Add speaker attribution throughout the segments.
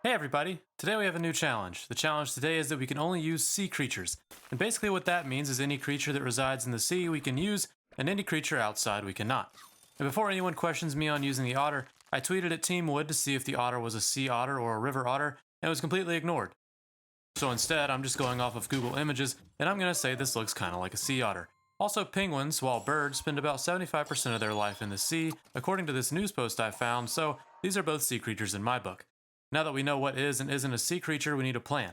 Speaker 1: Hey everybody! Today we have a new challenge. The challenge today is that we can only use sea creatures. And basically what that means is any creature that resides in the sea we can use, and any creature outside we cannot. And before anyone questions me on using the otter, I tweeted at Team Wood to see if the otter was a sea otter or a river otter, and it was completely ignored. So instead, I'm just going off of Google Images, and I'm going to say this looks kind of like a sea otter. Also, penguins, while birds, spend about 75% of their life in the sea, according to this news post I found, so these are both sea creatures in my book. Now that we know what is and isn't a sea creature, we need a plan.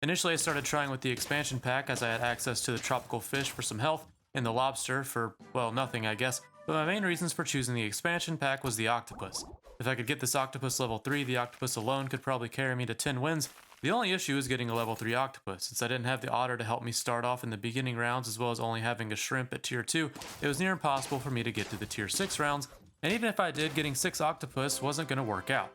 Speaker 1: Initially, I started trying with the expansion pack as I had access to the tropical fish for some health, and the lobster for, well, nothing I guess, but my main reasons for choosing the expansion pack was the octopus. If I could get this octopus level 3, the octopus alone could probably carry me to 10 wins. The only issue is getting a level 3 octopus. Since I didn't have the otter to help me start off in the beginning rounds as well as only having a shrimp at tier 2, it was near impossible for me to get to the tier 6 rounds, and even if I did, getting 6 octopus wasn't going to work out.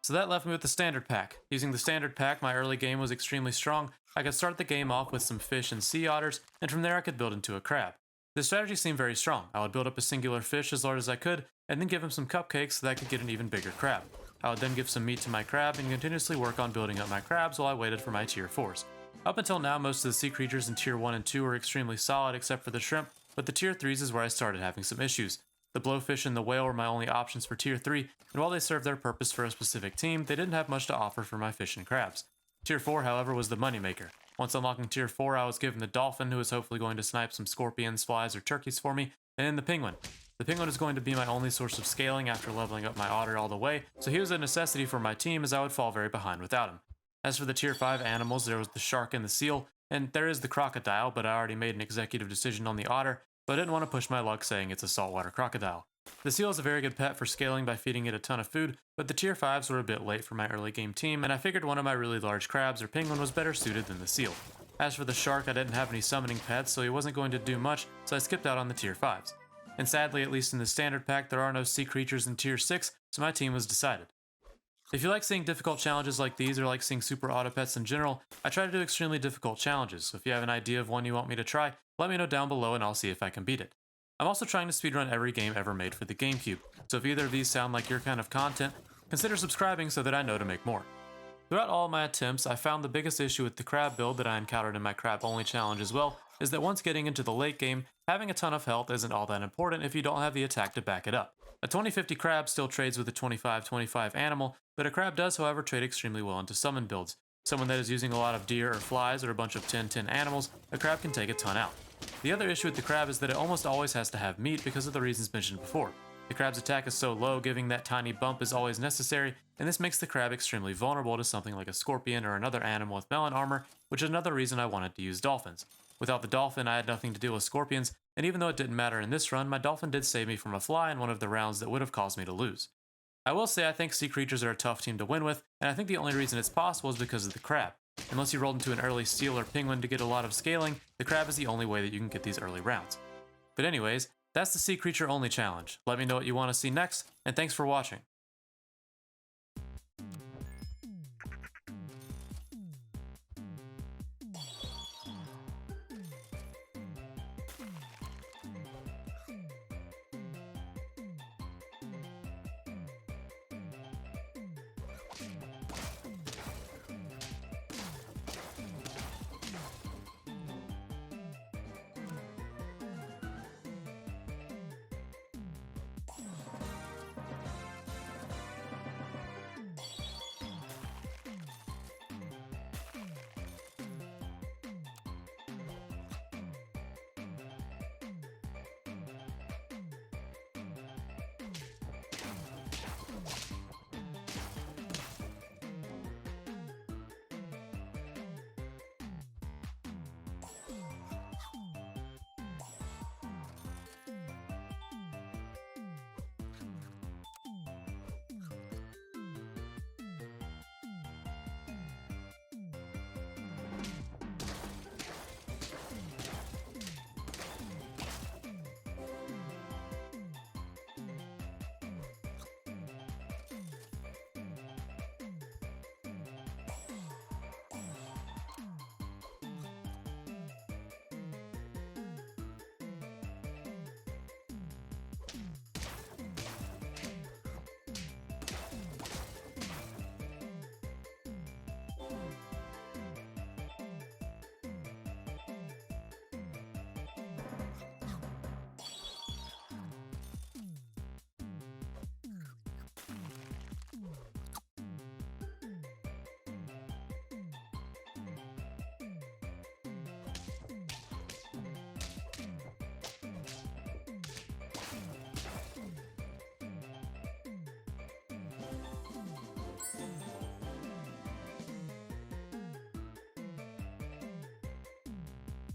Speaker 1: So that left me with the standard pack. Using the standard pack, my early game was extremely strong. I could start the game off with some fish and sea otters, and from there I could build into a crab. This strategy seemed very strong. I would build up a singular fish as large as I could, and then give him some cupcakes so that I could get an even bigger crab. I would then give some meat to my crab and continuously work on building up my crabs while I waited for my tier 4s. Up until now, most of the sea creatures in tier 1 and 2 are extremely solid except for the shrimp, but the tier 3s is where I started having some issues. The blowfish and the whale were my only options for tier 3, and while they served their purpose for a specific team, they didn't have much to offer for my fish and crabs. Tier 4, however, was the moneymaker. Once unlocking tier 4, I was given the dolphin, who is hopefully going to snipe some scorpions, flies, or turkeys for me, and then the penguin. The penguin is going to be my only source of scaling after leveling up my otter all the way, so he was a necessity for my team as I would fall very behind without him. As for the tier 5 animals, there was the shark and the seal, and there is the crocodile, but I already made an executive decision on the otter, but I didn't want to push my luck saying it's a saltwater crocodile. The seal is a very good pet for scaling by feeding it a ton of food, but the tier 5s were a bit late for my early game team, and I figured one of my really large crabs or penguin was better suited than the seal. As for the shark, I didn't have any summoning pets, so he wasn't going to do much, so I skipped out on the tier 5s. And sadly, at least in the standard pack, there are no sea creatures in tier 6, so my team was decided. If you like seeing difficult challenges like these or like seeing super auto pets in general, I try to do extremely difficult challenges, so if you have an idea of one you want me to try, let me know down below and I'll see if I can beat it. I'm also trying to speedrun every game ever made for the GameCube, so if either of these sound like your kind of content, consider subscribing so that I know to make more. Throughout all my attempts, I found the biggest issue with the crab build that I encountered in my crab-only challenge as well, is that once getting into the late game, having a ton of health isn't all that important if you don't have the attack to back it up. A 20-50 crab still trades with a 25-25 animal, but a crab does however trade extremely well into summon builds. Someone that is using a lot of deer or flies or a bunch of 10-10 animals, a crab can take a ton out. The other issue with the crab is that it almost always has to have meat because of the reasons mentioned before. The crab's attack is so low, giving that tiny bump is always necessary, and this makes the crab extremely vulnerable to something like a scorpion or another animal with melon armor, which is another reason I wanted to use dolphins. Without the dolphin, I had nothing to deal with scorpions, and even though it didn't matter in this run, my dolphin did save me from a fly in one of the rounds that would have caused me to lose. I will say I think sea creatures are a tough team to win with, and I think the only reason it's possible is because of the crab. Unless you rolled into an early seal or penguin to get a lot of scaling, the crab is the only way that you can get these early rounds. But anyways, that's the sea creature only challenge. Let me know what you want to see next, and thanks for watching.